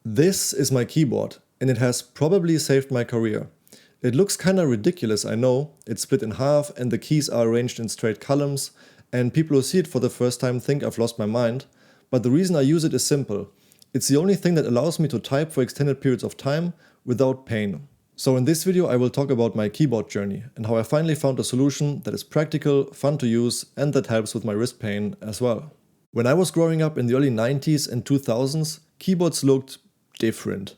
This is my keyboard, and it has probably saved my career. It looks kinda ridiculous, I know. It's split in half and the keys are arranged in straight columns, and people who see it for the first time think I've lost my mind. But the reason I use it is simple. It's the only thing that allows me to type for extended periods of time without pain. So in this video I will talk about my keyboard journey and how I finally found a solution that is practical, fun to use, and that helps with my wrist pain as well. When I was growing up in the early 90s and 2000s, keyboards looked different.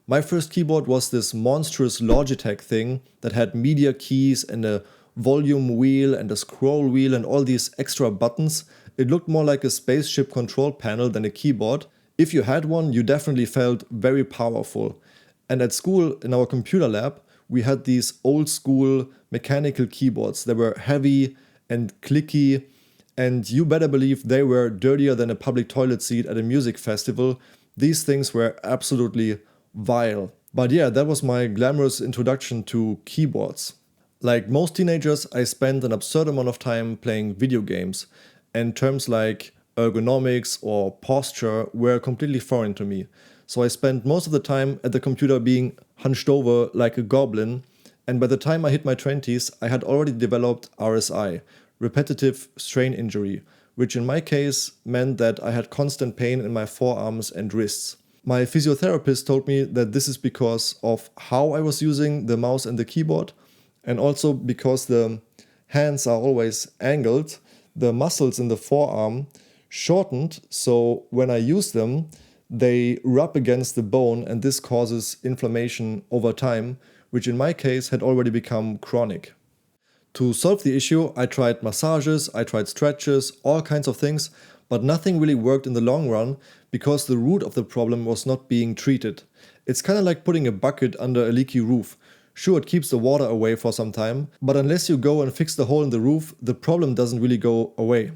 My first keyboard was this monstrous Logitech thing that had media keys and a volume wheel and a scroll wheel and all these extra buttons. It looked more like a spaceship control panel than a keyboard. If you had one, you definitely felt very powerful. And at school, in our computer lab, we had these old school mechanical keyboards that were heavy and clicky, and you better believe they were dirtier than a public toilet seat at a music festival. These things were absolutely vile. But yeah, that was my glamorous introduction to keyboards. Like most teenagers, I spent an absurd amount of time playing video games, and terms like ergonomics or posture were completely foreign to me. So I spent most of the time at the computer being hunched over like a goblin, and by the time I hit my 20s, I had already developed RSI, repetitive strain injury, which in my case meant that I had constant pain in my forearms and wrists. My physiotherapist told me that this is because of how I was using the mouse and the keyboard, and also because the hands are always angled, the muscles in the forearm shortened, so when I use them, they rub against the bone, and this causes inflammation over time, which in my case had already become chronic. To solve the issue, I tried massages, I tried stretches, all kinds of things, but nothing really worked in the long run because the root of the problem was not being treated. It's kind of like putting a bucket under a leaky roof. Sure, it keeps the water away for some time, but unless you go and fix the hole in the roof, the problem doesn't really go away.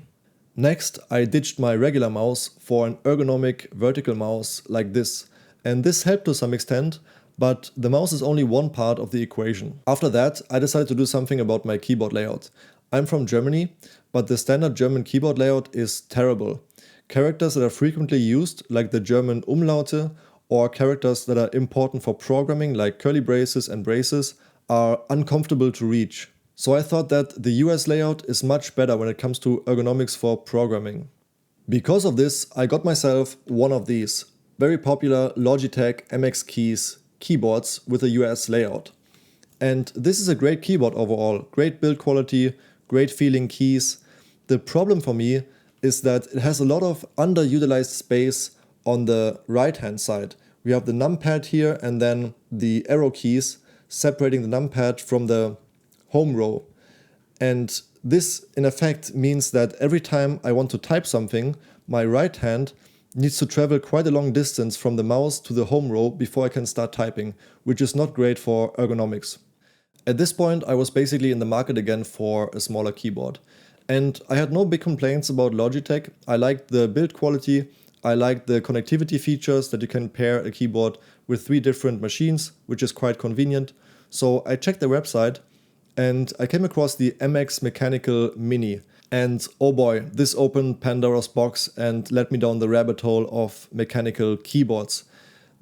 Next, I ditched my regular mouse for an ergonomic vertical mouse like this, and this helped to some extent, but the mouse is only one part of the equation. After that, I decided to do something about my keyboard layout. I'm from Germany, but the standard German keyboard layout is terrible. Characters that are frequently used, like the German Umlaute, or characters that are important for programming, like curly braces and braces, are uncomfortable to reach. So I thought that the US layout is much better when it comes to ergonomics for programming. Because of this, I got myself one of these very popular Logitech MX Keys keyboards with a US layout. And this is a great keyboard overall, great build quality, great feeling keys. The problem for me is that it has a lot of underutilized space on the right hand side. We have the numpad here and then the arrow keys separating the numpad from the home row. And this in effect means that every time I want to type something, my right hand needs to travel quite a long distance from the mouse to the home row before I can start typing, which is not great for ergonomics. At this point, I was basically in the market again for a smaller keyboard. And I had no big complaints about Logitech. I liked the build quality, I liked the connectivity features that you can pair a keyboard with 3 different machines, which is quite convenient. So I checked their website and I came across the MX Mechanical Mini. And oh boy, this opened Pandora's box and led me down the rabbit hole of mechanical keyboards.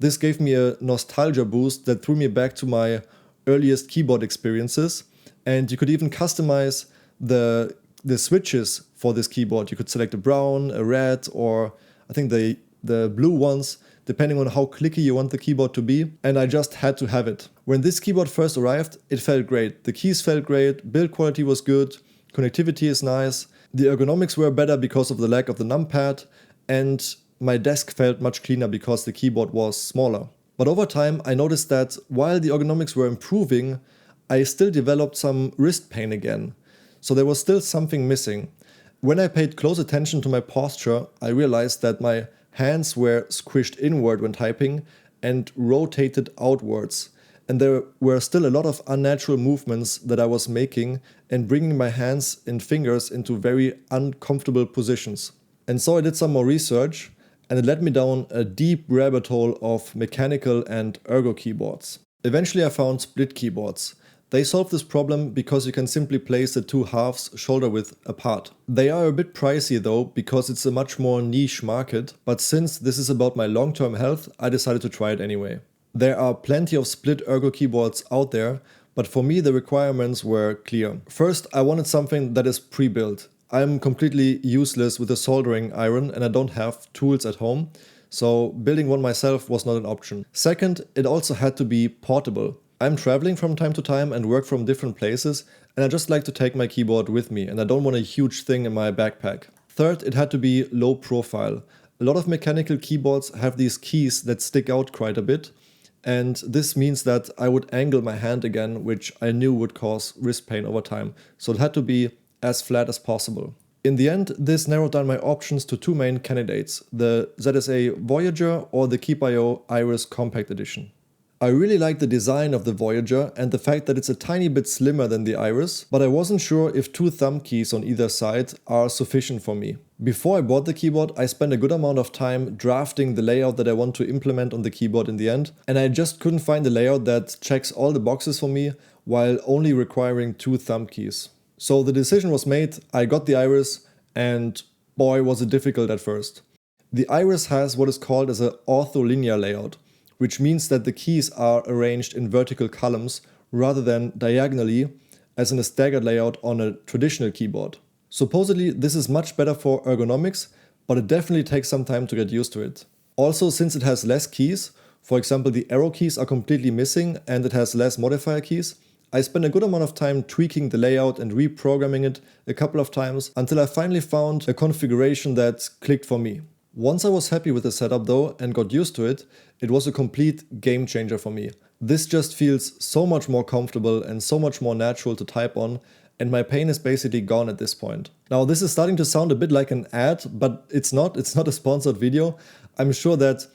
This gave me a nostalgia boost that threw me back to my earliest keyboard experiences, and you could even customize the switches for this keyboard. You could select a brown, a red, or I think the blue ones, depending on how clicky you want the keyboard to be, and I just had to have it. When this keyboard first arrived, it felt great. The keys felt great, build quality was good, connectivity is nice, the ergonomics were better because of the lack of the numpad, and my desk felt much cleaner because the keyboard was smaller. But over time, I noticed that while the ergonomics were improving, I still developed some wrist pain again. So there was still something missing. When I paid close attention to my posture, I realized that my hands were squished inward when typing and rotated outwards. And there were still a lot of unnatural movements that I was making and bringing my hands and fingers into very uncomfortable positions. And so I did some more research, and it led me down a deep rabbit hole of mechanical and ergo keyboards. Eventually I found split keyboards. They solve this problem because you can simply place the two halves shoulder width apart. They are a bit pricey though, because it's a much more niche market, but since this is about my long-term health, I decided to try it anyway. There are plenty of split ergo keyboards out there, but for me the requirements were clear. First, I wanted something that is pre-built. I'm completely useless with a soldering iron and I don't have tools at home, so building one myself was not an option. Second, it also had to be portable. I'm traveling from time to time and work from different places, and I just like to take my keyboard with me, and I don't want a huge thing in my backpack. Third, it had to be low profile. A lot of mechanical keyboards have these keys that stick out quite a bit, and this means that I would angle my hand again, which I knew would cause wrist pain over time, so it had to be as flat as possible. In the end, this narrowed down my options to two main candidates, the ZSA Voyager or the Keep.io Iris Compact Edition. I really like the design of the Voyager and the fact that it's a tiny bit slimmer than the Iris, but I wasn't sure if two thumb keys on either side are sufficient for me. Before I bought the keyboard, I spent a good amount of time drafting the layout that I want to implement on the keyboard in the end, and I just couldn't find a layout that checks all the boxes for me while only requiring two thumb keys. So the decision was made, I got the Iris, and boy was it difficult at first. The Iris has what is called as an ortholinear layout, which means that the keys are arranged in vertical columns rather than diagonally, as in a staggered layout on a traditional keyboard. Supposedly this is much better for ergonomics, but it definitely takes some time to get used to it. Also, since it has less keys, for example the arrow keys are completely missing and it has less modifier keys, I spent a good amount of time tweaking the layout and reprogramming it a couple of times until I finally found a configuration that clicked for me. Once I was happy with the setup though and got used to it, it was a complete game changer for me. This just feels so much more comfortable and so much more natural to type on, and my pain is basically gone at this point. Now this is starting to sound a bit like an ad, but it's not a sponsored video. I'm sure that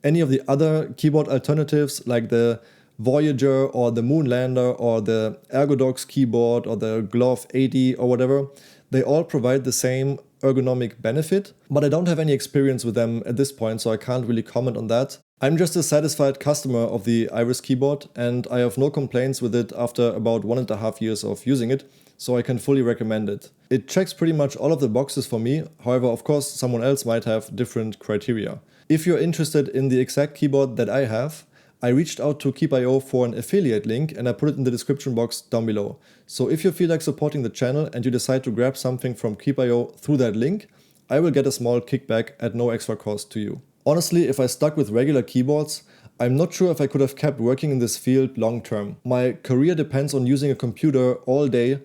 any of the other keyboard alternatives like the Voyager or the Moonlander or the Ergodox keyboard or the Glove 80 or whatever, they all provide the same ergonomic benefit, but I don't have any experience with them at this point, so I can't really comment on that. I'm just a satisfied customer of the Iris keyboard and I have no complaints with it after about 1.5 years of using it, so I can fully recommend it. It checks pretty much all of the boxes for me, however of course someone else might have different criteria. If you're interested in the exact keyboard that I have, I reached out to Keep.io for an affiliate link and I put it in the description box down below. So if you feel like supporting the channel and you decide to grab something from Keep.io through that link, I will get a small kickback at no extra cost to you. Honestly, if I stuck with regular keyboards, I'm not sure if I could have kept working in this field long term. My career depends on using a computer all day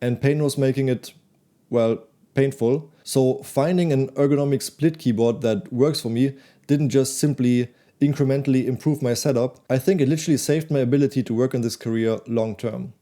and pain was making it, well, painful. So finding an ergonomic split keyboard that works for me didn't just simply incrementally improve my setup. I think it literally saved my ability to work in this career long term.